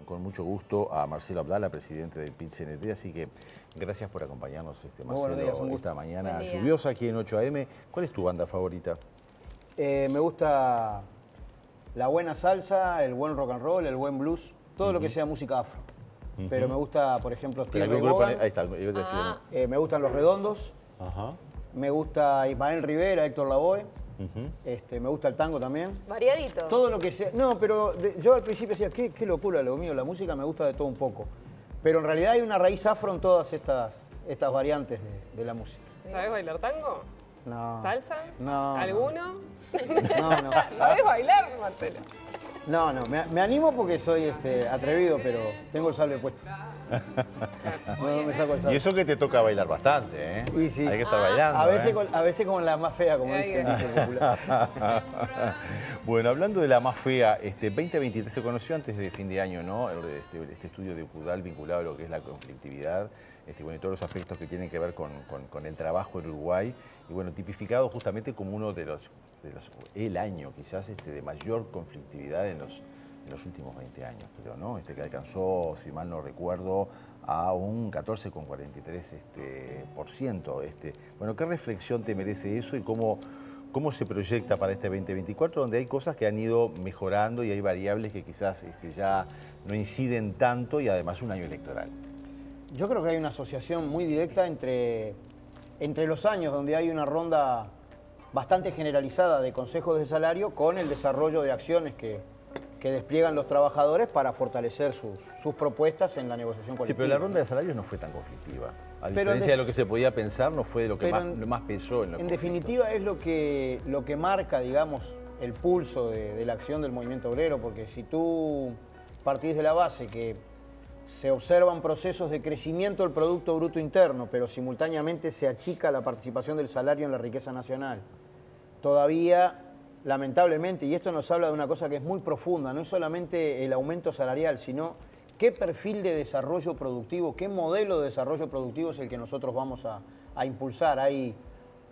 con mucho gusto a Marcelo Abdala, presidente del PIT-CNT, así que gracias por acompañarnos, Marcelo, esta mañana lluviosa aquí en 8 AM. ¿Cuál es tu banda favorita? Me gusta la buena salsa, el buen rock and roll, el buen blues, todo lo que sea música afro. Pero me gusta, por ejemplo, Steve Ray Vaughan. Ahí está, yo te decía. Me gustan Los Redondos. Me gusta Ismael Rivera, Héctor Lavoe. Me gusta el tango también. Variadito. Todo lo que sea. No, pero yo al principio decía, qué locura lo mío, la música me gusta de todo un poco. Pero en realidad hay una raíz afro en todas estas variantes de la música. ¿Sabés bailar tango? No. ¿Salsa? No. ¿Alguno? No. ¿Sabés bailar, Marcelo? No, me animo porque soy atrevido, pero tengo el sable puesto. No me saco el sable. Y eso que te toca bailar bastante, ¿eh? Y sí. Hay que estar bailando. A veces con la más fea, como dice el dicho popular. Bueno, hablando de la más fea, 2023 se conoció antes de fin de año, ¿no? Este estudio de Ukudal vinculado a lo que es la conflictividad, y todos los aspectos que tienen que ver con el trabajo en Uruguay, y bueno, tipificado justamente como uno el año quizás de mayor conflictividad en los últimos 20 años, creo, ¿no? Que alcanzó, si mal no recuerdo, a un 14,43%. Bueno, ¿qué reflexión te merece eso y cómo se proyecta para este 2024, donde hay cosas que han ido mejorando y hay variables que quizás ya no inciden tanto y además un año electoral? Yo creo que hay una asociación muy directa entre los años, donde hay una ronda bastante generalizada de consejos de salario con el desarrollo de acciones que despliegan los trabajadores para fortalecer sus propuestas en la negociación colectiva. Sí, pero la ronda de salarios no fue tan conflictiva. A diferencia de lo que se podía pensar, no fue lo que más pesó en los conflictos. En definitiva es lo que marca, digamos, el pulso de la acción del movimiento obrero, porque si tú partís de la base que se observan procesos de crecimiento del Producto Bruto Interno, pero simultáneamente se achica la participación del salario en la riqueza nacional. Todavía, lamentablemente, y esto nos habla de una cosa que es muy profunda, no es solamente el aumento salarial, sino qué perfil de desarrollo productivo, qué modelo de desarrollo productivo es el que nosotros vamos a impulsar. Hay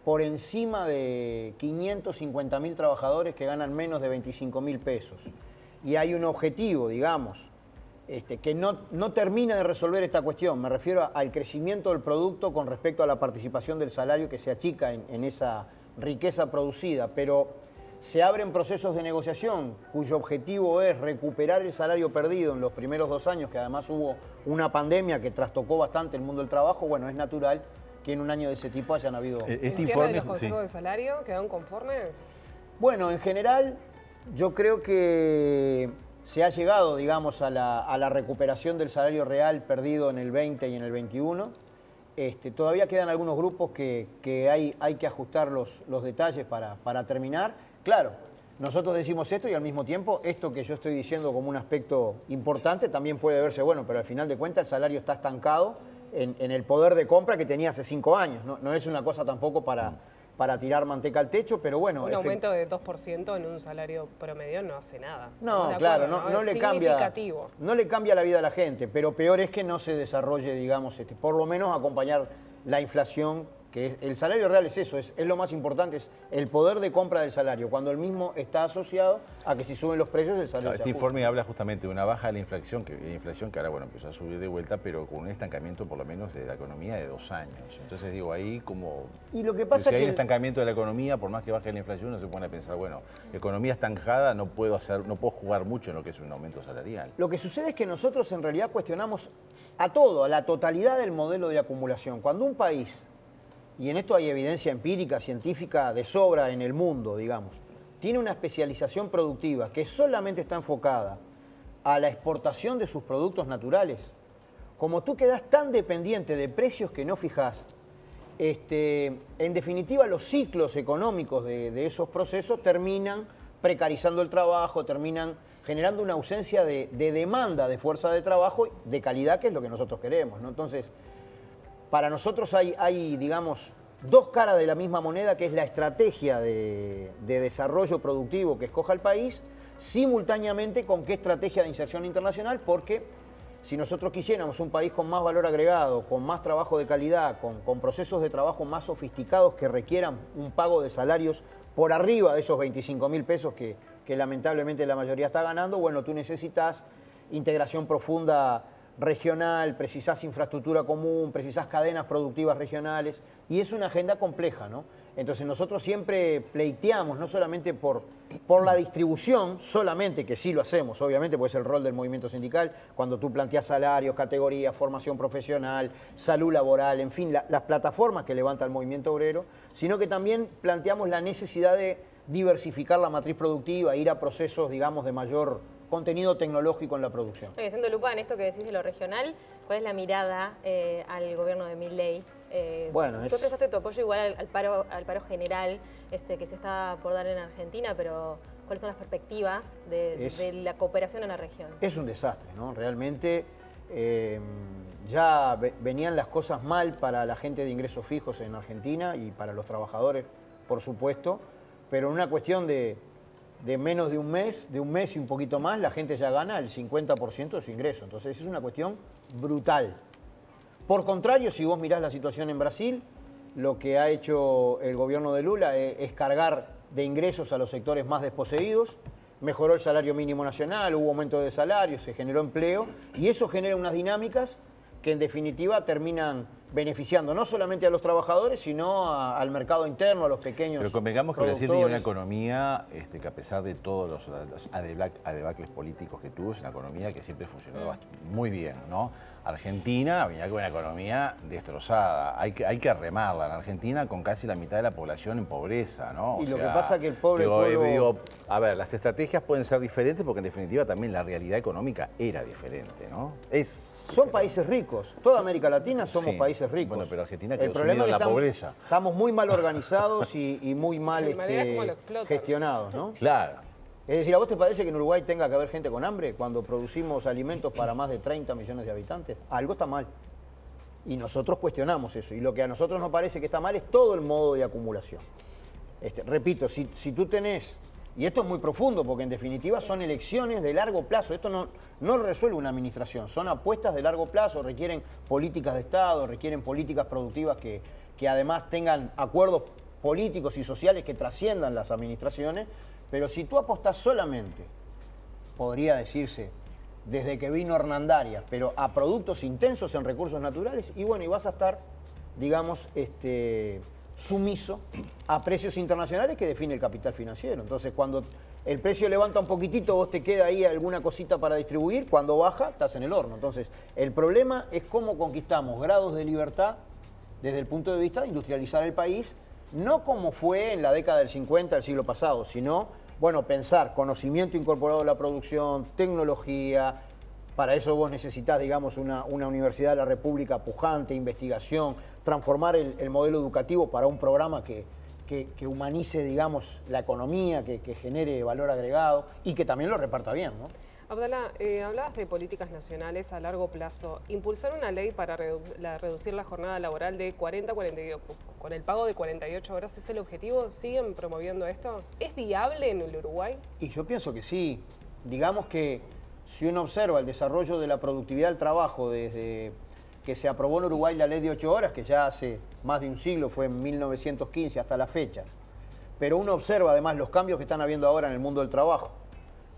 por encima de 550.000 trabajadores que ganan menos de 25.000 pesos. Y hay un objetivo, digamos, que no termina de resolver esta cuestión. Me refiero al crecimiento del producto con respecto a la participación del salario que se achica en esa riqueza producida, pero se abren procesos de negociación cuyo objetivo es recuperar el salario perdido en los primeros 2 años, que además hubo una pandemia que trastocó bastante el mundo del trabajo. Bueno, es natural que en un año de ese tipo hayan habido... ¿El cierre de los consejos de salario quedaron conformes? Bueno, en general yo creo que se ha llegado, digamos, a la recuperación del salario real perdido en el 20 y en el 21. Todavía quedan algunos grupos que hay que ajustar los detalles para terminar. Claro, nosotros decimos esto y al mismo tiempo esto que yo estoy diciendo como un aspecto importante también puede verse bueno, pero al final de cuentas el salario está estancado en el poder de compra que tenía hace 5 años. No es una cosa tampoco para tirar manteca al techo, pero bueno... Un aumento de 2% en un salario promedio no hace nada. No, claro, no le cambia la vida a la gente, pero peor es que no se desarrolle, digamos, por lo menos acompañar la inflación, que el salario real es eso, es lo más importante, es el poder de compra del salario, cuando el mismo está asociado a que si suben los precios el salario se ajusta. Este informe habla justamente de una baja de la inflación, que ahora empezó a subir de vuelta, pero con un estancamiento por lo menos de la economía de 2 años. Entonces digo, ahí como... Y lo que pasa si hay un estancamiento de la economía, por más que baje la inflación, uno se pone a pensar, bueno, economía estancada, no puedo jugar mucho en lo que es un aumento salarial. Lo que sucede es que nosotros en realidad cuestionamos a la totalidad del modelo de acumulación. Cuando un país, y en esto hay evidencia empírica, científica de sobra en el mundo, digamos, tiene una especialización productiva que solamente está enfocada a la exportación de sus productos naturales, como tú quedás tan dependiente de precios que no fijás, en definitiva los ciclos económicos de esos procesos terminan precarizando el trabajo, terminan generando una ausencia de demanda de fuerza de trabajo de calidad, que es lo que nosotros queremos, ¿no? Entonces, para nosotros hay, digamos, 2 caras de la misma moneda, que es la estrategia de desarrollo productivo que escoja el país, simultáneamente con qué estrategia de inserción internacional, porque si nosotros quisiéramos un país con más valor agregado, con más trabajo de calidad, con procesos de trabajo más sofisticados que requieran un pago de salarios por arriba de esos 25.000 pesos que lamentablemente la mayoría está ganando, bueno, tú necesitas integración profunda regional, precisás infraestructura común, precisás cadenas productivas regionales, y es una agenda compleja, ¿no? Entonces nosotros siempre pleiteamos, no solamente por la distribución, solamente, que sí lo hacemos, obviamente, pues es el rol del movimiento sindical, cuando tú planteas salarios, categorías, formación profesional, salud laboral, en fin, las plataformas que levanta el movimiento obrero, sino que también planteamos la necesidad de diversificar la matriz productiva, ir a procesos, digamos, de mayor contenido tecnológico en la producción. Haciendo lupa en esto que decís de lo regional, ¿cuál es la mirada al gobierno de Milei? Bueno, tú expresaste tu apoyo igual al paro general que se está por dar en Argentina, pero ¿cuáles son las perspectivas de la cooperación en la región? Es un desastre, ¿no? Realmente ya venían las cosas mal para la gente de ingresos fijos en Argentina y para los trabajadores, por supuesto, pero en una cuestión de menos de un mes y un poquito más, la gente ya gana el 50% de su ingreso. Entonces es una cuestión brutal. Por contrario, si vos mirás la situación en Brasil, lo que ha hecho el gobierno de Lula es cargar de ingresos a los sectores más desposeídos, mejoró el salario mínimo nacional, hubo aumento de salario, se generó empleo, y eso genera unas dinámicas que en definitiva terminan beneficiando no solamente a los trabajadores, sino al mercado interno, a los pequeños. Pero convengamos que Brasil tiene una economía que a pesar de todos los adebacles políticos que tuvo, es una economía que siempre funcionó muy bien, ¿no? Argentina venía con una economía destrozada, hay que remarla. En Argentina con casi la mitad de la población en pobreza, ¿no? Y lo que pasa es que el pobre digo, a ver, las estrategias pueden ser diferentes porque en definitiva también la realidad económica era diferente, ¿no? Son países ricos. Toda América Latina somos países ricos. Bueno, pero Argentina quedó sumida en la pobreza. Estamos muy mal organizados y muy mal gestionados, ¿no? Claro. Es decir, ¿a vos te parece que en Uruguay tenga que haber gente con hambre cuando producimos alimentos para más de 30 millones de habitantes? Algo está mal. Y nosotros cuestionamos eso. Y lo que a nosotros nos parece que está mal es todo el modo de acumulación. Repito, si tú tenés... Y esto es muy profundo porque en definitiva son elecciones de largo plazo. Esto no lo resuelve una administración, son apuestas de largo plazo, requieren políticas de Estado, requieren políticas productivas que además tengan acuerdos políticos y sociales que trasciendan las administraciones. Pero si tú apostás solamente, podría decirse, desde que vino Hernandarias, pero a productos intensos en recursos naturales, y bueno, y vas a estar, digamos, sumiso a precios internacionales que define el capital financiero. Entonces, cuando el precio levanta un poquitito, vos te queda ahí alguna cosita para distribuir, cuando baja, estás en el horno. Entonces, el problema es cómo conquistamos grados de libertad desde el punto de vista de industrializar el país, no como fue en la década del 50 del siglo pasado, sino, bueno, pensar conocimiento incorporado a la producción, tecnología. Para eso vos necesitás, digamos, una universidad de la República pujante, investigación, transformar el modelo educativo para un programa que humanice, digamos, la economía, que genere valor agregado y que también lo reparta bien, ¿no? Abdalá, hablabas de políticas nacionales a largo plazo. Impulsar una ley para reducir la jornada laboral de 40 a 42, con el pago de 48 horas, ¿es el objetivo? ¿Siguen promoviendo esto? ¿Es viable en el Uruguay? Y yo pienso que sí. Digamos que si uno observa el desarrollo de la productividad del trabajo desde que se aprobó en Uruguay la ley de 8 horas, que ya hace más de un siglo, fue en 1915 hasta la fecha, pero uno observa además los cambios que están habiendo ahora en el mundo del trabajo,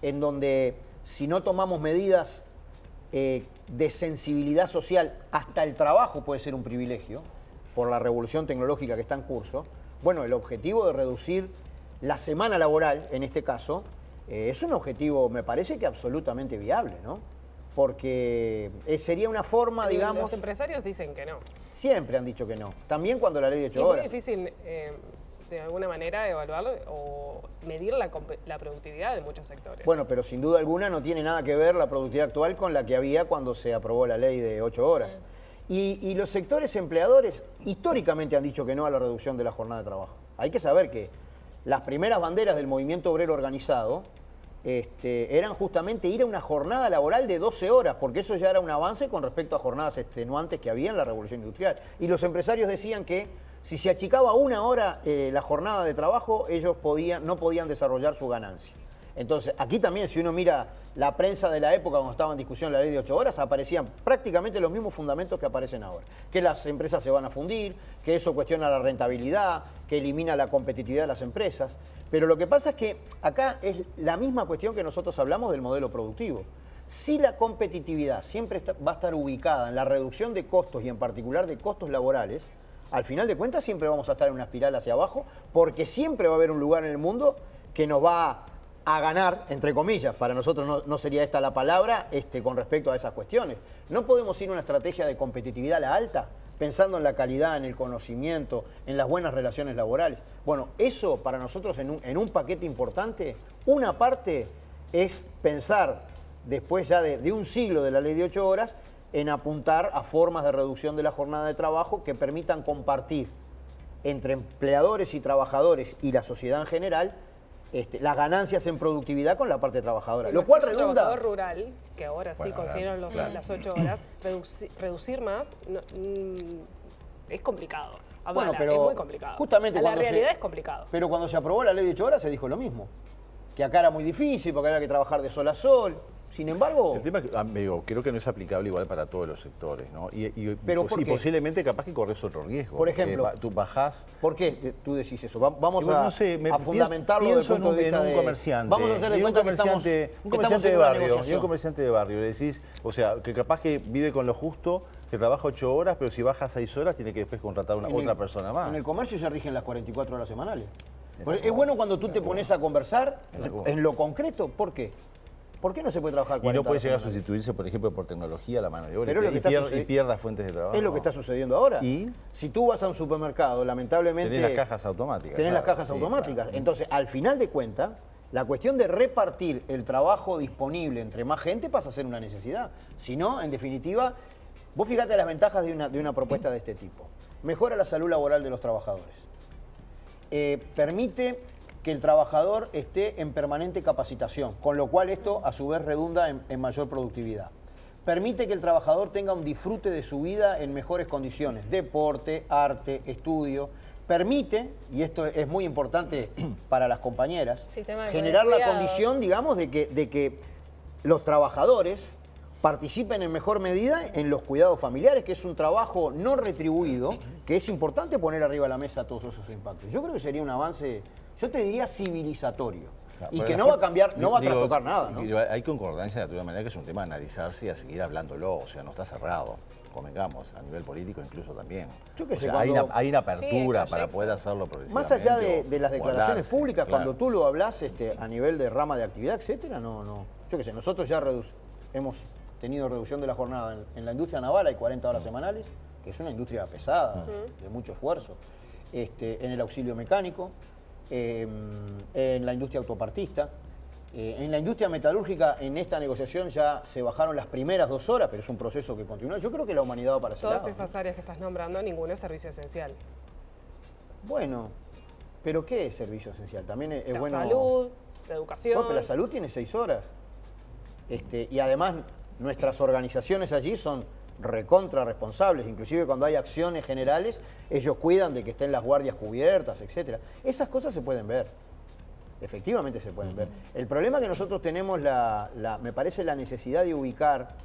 en donde si no tomamos medidas de sensibilidad social, hasta el trabajo puede ser un privilegio, por la revolución tecnológica que está en curso. Bueno, el objetivo de reducir la semana laboral, en este caso, es un objetivo, me parece que absolutamente viable, ¿no? Porque sería una forma, digamos... Los empresarios dicen que no. Siempre han dicho que no. También cuando la ley de 8 horas. Es muy difícil, de alguna manera, evaluar o medir la productividad de muchos sectores. Bueno, pero sin duda alguna no tiene nada que ver la productividad actual con la que había cuando se aprobó la ley de 8 horas. Y los sectores empleadores históricamente han dicho que no a la reducción de la jornada de trabajo. Hay que saber que las primeras banderas del movimiento obrero organizado eran justamente ir a una jornada laboral de 12 horas, porque eso ya era un avance con respecto a jornadas extenuantes que había en la revolución industrial. Y los empresarios decían que si se achicaba una hora la jornada de trabajo, ellos no podían desarrollar su ganancia. Entonces, aquí también, si uno mira la prensa de la época cuando estaba en discusión la ley de 8 horas, aparecían prácticamente los mismos fundamentos que aparecen ahora. Que las empresas se van a fundir, que eso cuestiona la rentabilidad, que elimina la competitividad de las empresas. Pero lo que pasa es que acá es la misma cuestión que nosotros hablamos del modelo productivo. Si la competitividad siempre va a estar ubicada en la reducción de costos y en particular de costos laborales, al final de cuentas siempre vamos a estar en una espiral hacia abajo, porque siempre va a haber un lugar en el mundo que nos va a ganar, entre comillas, para nosotros no sería esta la palabra, con respecto a esas cuestiones. No podemos ir a una estrategia de competitividad a la alta, pensando en la calidad, en el conocimiento, en las buenas relaciones laborales. Bueno, eso para nosotros en un paquete importante, una parte es pensar, después ya de un siglo de la ley de 8 horas, en apuntar a formas de reducción de la jornada de trabajo que permitan compartir entre empleadores y trabajadores y la sociedad en general las ganancias en productividad con la parte trabajadora. Lo cual redunda... Un trabajador rural, que ahora sí consiguieron las 8 horas, reducir más es complicado. Bueno, pero es muy complicado. Justamente la realidad es complicado. Pero cuando se aprobó la ley de 8 horas se dijo lo mismo. Que acá era muy difícil porque había que trabajar de sol a sol. Sin embargo... El tema, amigo, creo que no es aplicable igual para todos los sectores, ¿no? Y posiblemente capaz que corres otro riesgo. Por ejemplo... Tú bajás... ¿Por qué tú decís eso? Vamos a fundamentarlo desde el punto de vista de un comerciante. Vamos a hacer de cuenta un comerciante de barrio. Y un comerciante de barrio. Le decís, o sea, que capaz que vive con lo justo, que trabaja 8 horas, pero si baja 6 horas tiene que después contratar otra persona más. En el comercio se rigen las 44 horas semanales. Es bueno cuando tú te pones a conversar en lo concreto. ¿Por qué? ¿Por qué no se puede trabajar 40 horas? Y no puede llegar a sustituirse, por ejemplo, por tecnología, la mano de obra, y pierda fuentes de trabajo. Es lo que está sucediendo ahora. ¿Y? Si tú vas a un supermercado, lamentablemente... Tenés las cajas automáticas. Tenés las cajas automáticas. Claro. Entonces, al final de cuentas, la cuestión de repartir el trabajo disponible entre más gente pasa a ser una necesidad. Si no, en definitiva, vos fíjate las ventajas de una propuesta de este tipo. Mejora la salud laboral de los trabajadores. Permite que el trabajador esté en permanente capacitación, con lo cual esto a su vez redunda en mayor productividad. Permite que el trabajador tenga un disfrute de su vida en mejores condiciones, deporte, arte, estudio. Permite, y esto es muy importante para las compañeras, generar la condición, digamos, de que los trabajadores participen en mejor medida en los cuidados familiares, que es un trabajo no retribuido, que es importante poner arriba de la mesa todos esos impactos. Yo creo que sería un avance, yo te diría civilizatorio, y que no va a cambiar, no va a trastocar nada, ¿no? Hay concordancia de toda manera que es un tema a analizarse y a seguir hablándolo, o sea, no está cerrado, convengamos, a nivel político incluso también. Yo que sé, hay una apertura para poder hacerlo progresivamente. Más allá de las declaraciones públicas, claro, cuando tú lo hablas a nivel de rama de actividad, etcétera, no. Yo que sé, nosotros ya hemos tenido reducción de la jornada en la industria naval, hay 40 horas semanales, que es una industria pesada, de mucho esfuerzo. En el auxilio mecánico, en la industria autopartista, en la industria metalúrgica, en esta negociación ya se bajaron las primeras 2 horas, pero es un proceso que continúa. Yo creo que la humanidad va para ese lado. Todas esas áreas que estás nombrando, ninguno es servicio esencial. Bueno, pero ¿qué es servicio esencial? También es la bueno... salud, la educación... Bueno, pero la salud tiene 6 horas. Y además nuestras organizaciones allí son recontra responsables, inclusive cuando hay acciones generales, ellos cuidan de que estén las guardias cubiertas, etcétera. Esas cosas se pueden ver, efectivamente se pueden ver. El problema que nosotros tenemos, me parece, la necesidad de ubicar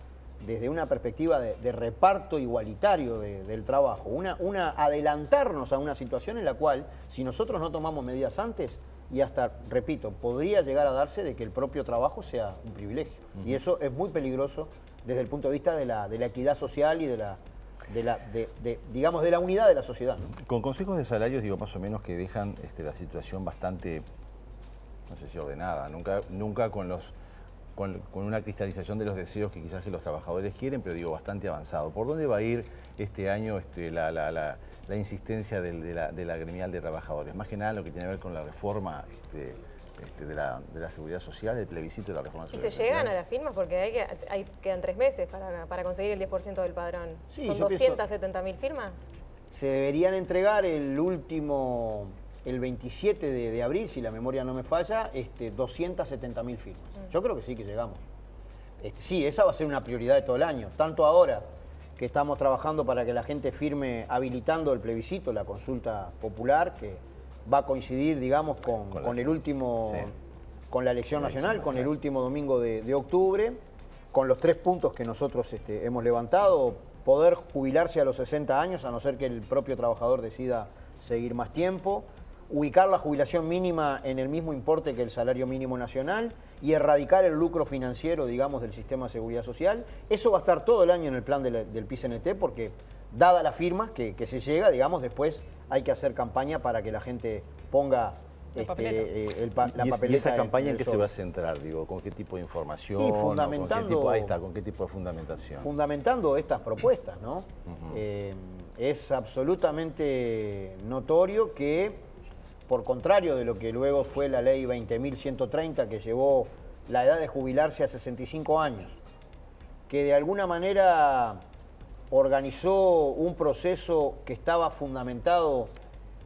desde una perspectiva de reparto igualitario del trabajo, adelantarnos a una situación en la cual, si nosotros no tomamos medidas antes, y hasta, repito, podría llegar a darse de que el propio trabajo sea un privilegio. Y eso es muy peligroso desde el punto de vista de la equidad social y de la unidad de la sociedad, ¿no? Con consejos de salarios, digo, más o menos, que dejan la situación bastante, no sé si ordenada, nunca con una cristalización de los deseos que quizás que los trabajadores quieren, pero digo, bastante avanzado. ¿Por dónde va a ir este año la insistencia de la gremial de trabajadores? Más que nada lo que tiene que ver con la reforma de la seguridad social, el plebiscito de la reforma social. ¿Y se llegan a las firmas? Porque quedan 3 meses para conseguir el 10% del padrón. Sí, ¿Son 270.000 firmas? Se deberían entregar el 27 de abril, si la memoria no me falla, 270.000 firmas. Yo creo que sí que llegamos. Sí, esa va a ser una prioridad de todo el año. Tanto ahora que estamos trabajando para que la gente firme habilitando el plebiscito, la consulta popular, que va a coincidir, digamos, con el último, sí, con la elección nacional, con el último domingo de octubre, con los 3 puntos que nosotros hemos levantado: poder jubilarse a los 60 años, a no ser que el propio trabajador decida seguir más tiempo, ubicar la jubilación mínima en el mismo importe que el salario mínimo nacional y erradicar el lucro financiero, digamos, del sistema de seguridad social. Eso va a estar todo el año en el plan del PIT-CNT porque, dada la firma que se llega, digamos, después hay que hacer campaña para que la gente ponga la papeleta. ¿Y esa campaña en qué se va a sobre. centrar? Digo, ¿con qué tipo de información? Y fundamentando, ¿Con qué tipo de fundamentación? Fundamentando estas propuestas, ¿no? Es absolutamente notorio que, por contrario de lo que luego fue la ley 20.130, que llevó la edad de jubilarse a 65 años, que de alguna manera organizó un proceso que estaba fundamentado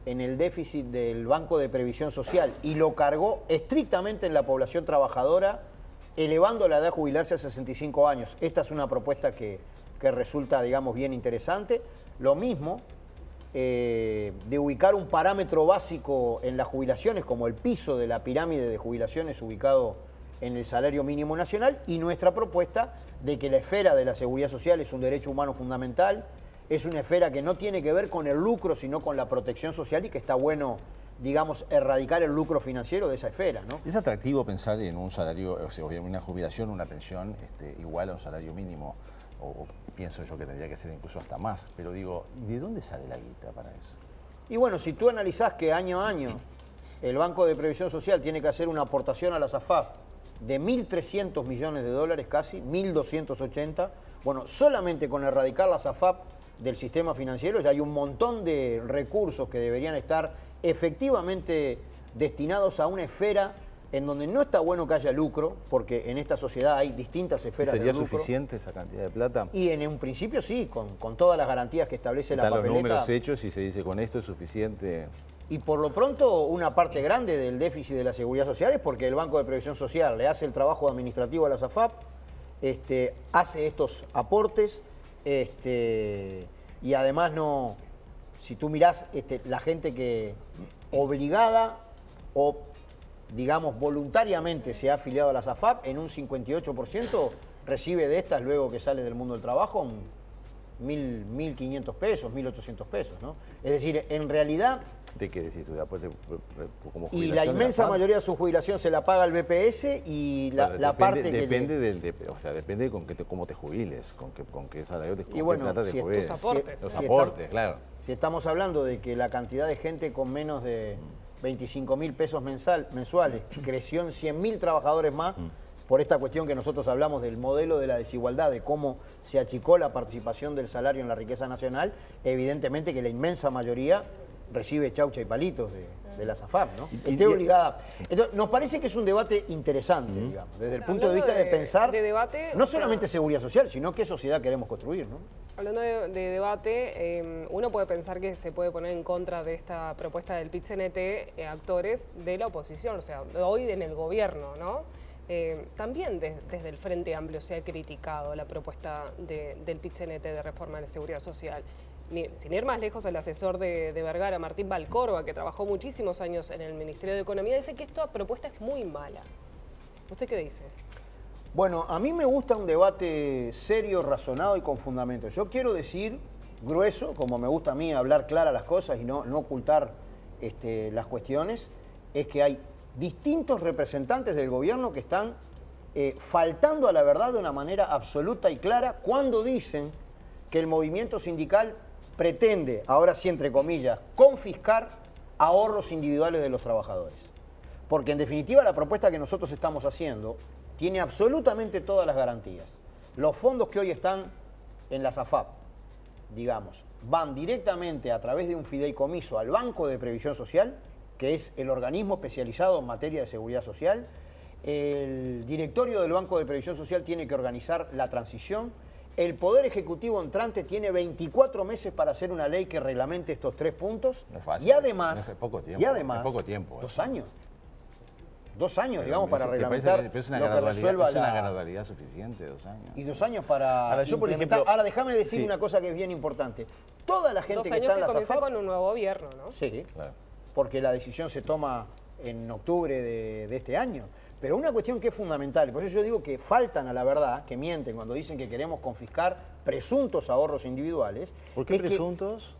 en el déficit del Banco de Previsión Social y lo cargó estrictamente en la población trabajadora, elevando la edad de jubilarse a 65 años. Esta es una propuesta que resulta, digamos, bien interesante. Lo mismo de ubicar un parámetro básico en las jubilaciones, como el piso de la pirámide de jubilaciones ubicado en el salario mínimo nacional, y nuestra propuesta de que la esfera de la seguridad social es un derecho humano fundamental, es una esfera que no tiene que ver con el lucro, sino con la protección social y que está bueno, digamos, erradicar el lucro financiero de esa esfera, ¿no? ¿Es atractivo pensar en un salario, o sea, una jubilación, una pensión igual a un salario mínimo? O pienso yo que tendría que ser incluso hasta más, pero digo, ¿de dónde sale la guita para eso? Y bueno, si tú analizás que año a año el Banco de Previsión Social tiene que hacer una aportación a la SAFAP de 1.300 millones de dólares casi, 1.280, bueno, solamente con erradicar la SAFAP del sistema financiero ya hay un montón de recursos que deberían estar efectivamente destinados a una esfera en donde no está bueno que haya lucro, porque en esta sociedad hay distintas esferas de lucro. ¿Sería suficiente esa cantidad de plata? Y en un principio sí, con todas las garantías que establece la papeleta. Están los números hechos y se dice con esto es suficiente. Y por lo pronto una parte grande del déficit de la seguridad social es porque el Banco de Previsión Social le hace el trabajo administrativo a la SAFAP, hace estos aportes, y además no, si tú mirás la gente que obligada o digamos voluntariamente se ha afiliado a la SAFAP, en un 58% recibe de estas luego que sale del mundo del trabajo 1.500 pesos, 1.800 pesos, ¿no? Es decir, en realidad... ¿De qué decís tú? Como y la inmensa mayoría de su jubilación se la paga el BPS y la parte que... Depende depende de cómo te jubiles, con qué salario te jubiles, bueno, plata te jubiles. Tus aportes. Los aportes, claro. Si estamos hablando de que la cantidad de gente con menos de 25.000 pesos mensuales creció en 100.000 trabajadores más, por esta cuestión que nosotros hablamos del modelo de la desigualdad, de cómo se achicó la participación del salario en la riqueza nacional, evidentemente que la inmensa mayoría recibe chaucha y palitos de la SAFAP, ¿no? Esté obligada. Entonces, nos parece que es un debate interesante, digamos, desde el punto de vista de pensar debate, no solamente seguridad social, sino qué sociedad queremos construir, ¿no? Hablando de debate, uno puede pensar que se puede poner en contra de esta propuesta del PIT-CNT actores de la oposición, o sea, hoy en el gobierno, ¿no? También desde el Frente Amplio se ha criticado la propuesta del PIT-CNT de reforma de la seguridad social. Sin ir más lejos, el asesor de Vergara, Martín Valcórdoba, que trabajó muchísimos años en el Ministerio de Economía, dice que esta propuesta es muy mala. ¿Usted qué dice? Bueno, a mí me gusta un debate serio, razonado y con fundamento. Yo quiero decir grueso, como me gusta a mí hablar claras las cosas y no ocultar las cuestiones, es que hay distintos representantes del gobierno que están faltando a la verdad de una manera absoluta y clara cuando dicen que el movimiento sindical pretende, ahora sí entre comillas, confiscar ahorros individuales de los trabajadores. Porque en definitiva la propuesta que nosotros estamos haciendo tiene absolutamente todas las garantías. Los fondos que hoy están en la SAFAP, digamos, van directamente a través de un fideicomiso al Banco de Previsión Social, que es el organismo especializado en materia de seguridad social. El directorio del Banco de Previsión Social tiene que organizar la transición. El Poder Ejecutivo entrante tiene 24 meses para hacer una ley que reglamente estos 3 puntos. No es fácil. Y además, no es poco tiempo, y además es poco tiempo, 2 años. 2 años, Pero digamos, para ¿te reglamentar parece, es una lo que resuelva es una gradualidad suficiente, 2 años. Y 2 años para Ahora, yo, por implementar. ejemplo, Ahora, déjame decir sí. una cosa que es bien importante. Toda la gente 2 que años está en que la comenzó SAFAP... con un nuevo gobierno, ¿no? Sí, Claro. porque la decisión se toma en octubre de este año. Pero una cuestión que es fundamental, por eso yo digo que faltan a la verdad, que mienten cuando dicen que queremos confiscar presuntos ahorros individuales. ¿Por qué presuntos?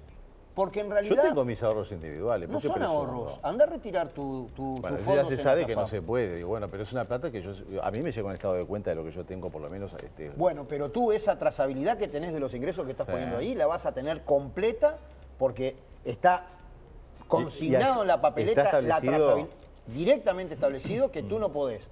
Porque en realidad... Yo tengo mis ahorros individuales. No ¿Por qué son presumo? ahorros. Anda a retirar tu Bueno, eso fondos ya se en sabe la que no AFAP. se puede. Digo, bueno, pero es una plata que a mí me llega un estado de cuenta de lo que yo tengo, por lo menos. Bueno, pero tú esa trazabilidad que tenés de los ingresos que estás poniendo ahí, la vas a tener completa porque está consignado en la papeleta, está la trazabilidad directamente establecido que tú no podés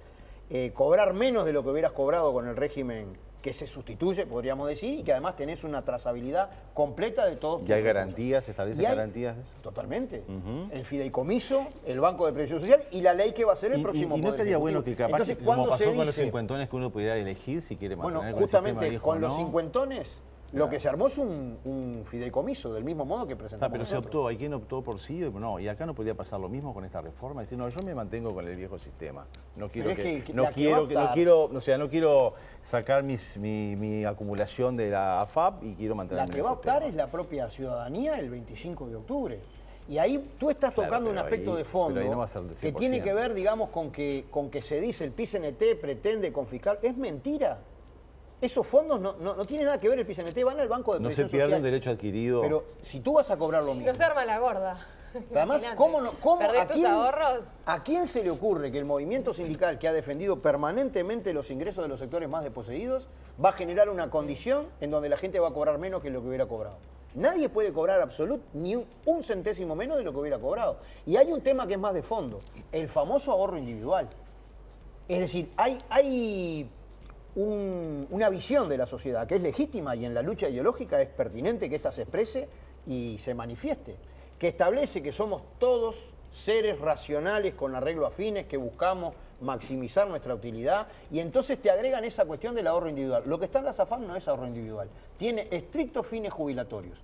cobrar menos de lo que hubieras cobrado con el régimen que se sustituye, podríamos decir, y que además tenés una trazabilidad completa de todos. ¿Y hay garantías? ¿Se establecen garantías de eso? Totalmente. El fideicomiso, el Banco de Previsión Social y la ley que va a ser el próximo ¿Y no estaría bueno que capaz, entonces, como pasó se con los dice, cincuentones, que uno pudiera elegir si quiere mantener bueno, con el sistema justamente viejo con o los no? cincuentones, lo que se armó es un fideicomiso, del mismo modo que presentamos Pero se nosotros. optó, hay quien optó por sí, no, y acá no podría pasar lo mismo con esta reforma, decir, no, yo me mantengo con el viejo sistema, no quiero no quiero sacar mi acumulación de la AFAP y quiero mantenerme La que en va a el optar sistema. es la propia ciudadanía el 25 de octubre. Y ahí tú estás tocando un aspecto de fondo pero ahí no va a ser del que 100%. tiene que ver, digamos, con que se dice el PICNT pretende confiscar. Es mentira. Esos fondos no tienen nada que ver el PICNT, van al Banco de No se Previsión pierde Social. un derecho adquirido. Pero si tú vas a cobrar lo mismo. No se arma la gorda. Además, Imagínate. ¿Perdés tus ahorros? ¿A quién se le ocurre que el movimiento sindical que ha defendido permanentemente los ingresos de los sectores más desposeídos va a generar una condición en donde la gente va a cobrar menos que lo que hubiera cobrado? Nadie puede cobrar ni un centésimo menos de lo que hubiera cobrado. Y hay un tema que es más de fondo, el famoso ahorro individual. Es decir, hay una visión de la sociedad que es legítima y en la lucha ideológica es pertinente que ésta se exprese y se manifieste, que establece que somos todos seres racionales con arreglo a fines, que buscamos maximizar nuestra utilidad, y entonces te agregan esa cuestión del ahorro individual. Lo que está en la SAFAP no es ahorro individual, tiene estrictos fines jubilatorios.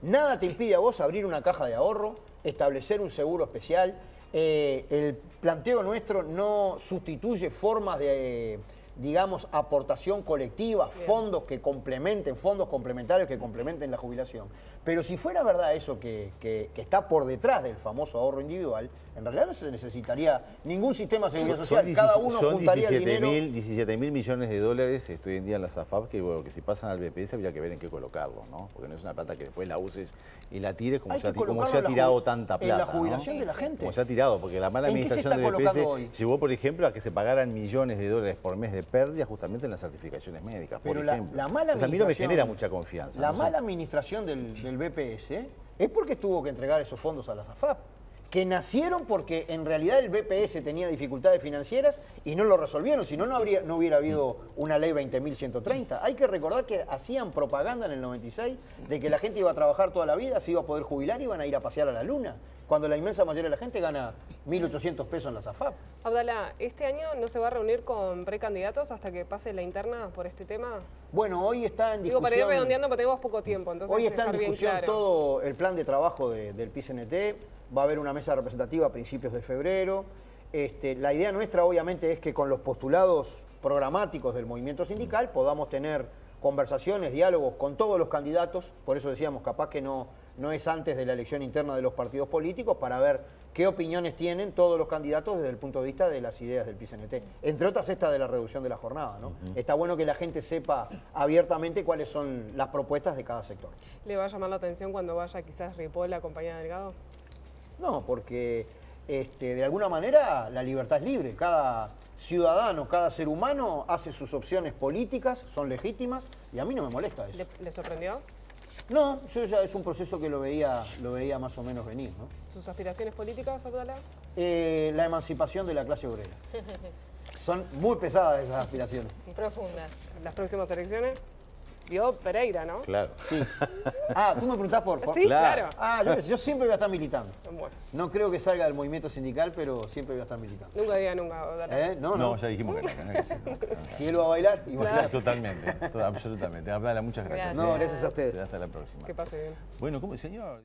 Nada te impide a vos abrir una caja de ahorro, establecer un seguro especial. El planteo nuestro no sustituye formas de, digamos, aportación colectiva, fondos complementarios que complementen la jubilación. Pero si fuera verdad eso que está por detrás del famoso ahorro individual, en realidad no se necesitaría ningún sistema de seguridad social. Cada uno juntaría el dinero. 17.000 millones de dólares hoy en día en la SAFAP, que, bueno, que si pasan al BPS habría que ver en qué colocarlo, ¿no? Porque no es una plata que después la uses y la tires como se ha tirado tanta plata. En la jubilación, ¿no? de la gente. Como se ha tirado, porque la mala administración del BPS llevó, por ejemplo, a que se pagaran millones de dólares por mes de pérdida justamente en las certificaciones médicas, por ejemplo. La mala a mí no me genera mucha confianza. La mala administración del BPS es porque tuvo que entregar esos fondos a la SAFAP, que nacieron porque en realidad el BPS tenía dificultades financieras y no lo resolvieron, si no, no hubiera habido una ley 20.130. Hay que recordar que hacían propaganda en el 96 de que la gente iba a trabajar toda la vida, se iba a poder jubilar y iban a ir a pasear a la luna, cuando la inmensa mayoría de la gente gana 1.800 pesos en la SAFAP. Abdalá, ¿este año no se va a reunir con precandidatos hasta que pase la interna por este tema? Bueno, hoy está en discusión... Digo, para ir redondeando, porque tenemos poco tiempo, entonces hoy está en dejar bien discusión claro. todo el plan de trabajo del PICNT. Va a haber una mesa representativa a principios de febrero. La idea nuestra, obviamente, es que con los postulados programáticos del movimiento sindical podamos tener conversaciones, diálogos con todos los candidatos. Por eso decíamos, capaz que no es antes de la elección interna de los partidos políticos, para ver qué opiniones tienen todos los candidatos desde el punto de vista de las ideas del PICNT. Entre otras, esta de la reducción de la jornada, ¿no? Está bueno que la gente sepa abiertamente cuáles son las propuestas de cada sector. ¿Le va a llamar la atención cuando vaya quizás Ripoll a acompañar a Delgado? No, porque de alguna manera la libertad es libre. Cada ciudadano, cada ser humano hace sus opciones políticas, son legítimas, y a mí no me molesta eso. ¿Le sorprendió? No, yo ya es un proceso que lo veía más o menos venir, ¿no? ¿Sus aspiraciones políticas, Abdalá? La emancipación de la clase obrera. Son muy pesadas esas aspiraciones. Y profundas. ¿Las próximas elecciones? Vio Pereira, ¿no? Claro. Sí. Ah, tú me preguntás por... Sí, claro. Ah, yo siempre voy a estar militando. Bueno, No creo que salga del movimiento sindical, pero siempre voy a estar militando. nunca diga nunca, Abdalá. No. Ya dijimos que no, que sí. Si él va a bailar, O imagínate. sea, totalmente, absolutamente. Abdalá, muchas gracias. No, gracias a ustedes. Hasta la próxima. Que pase bien. Bueno, ¿cómo, señor?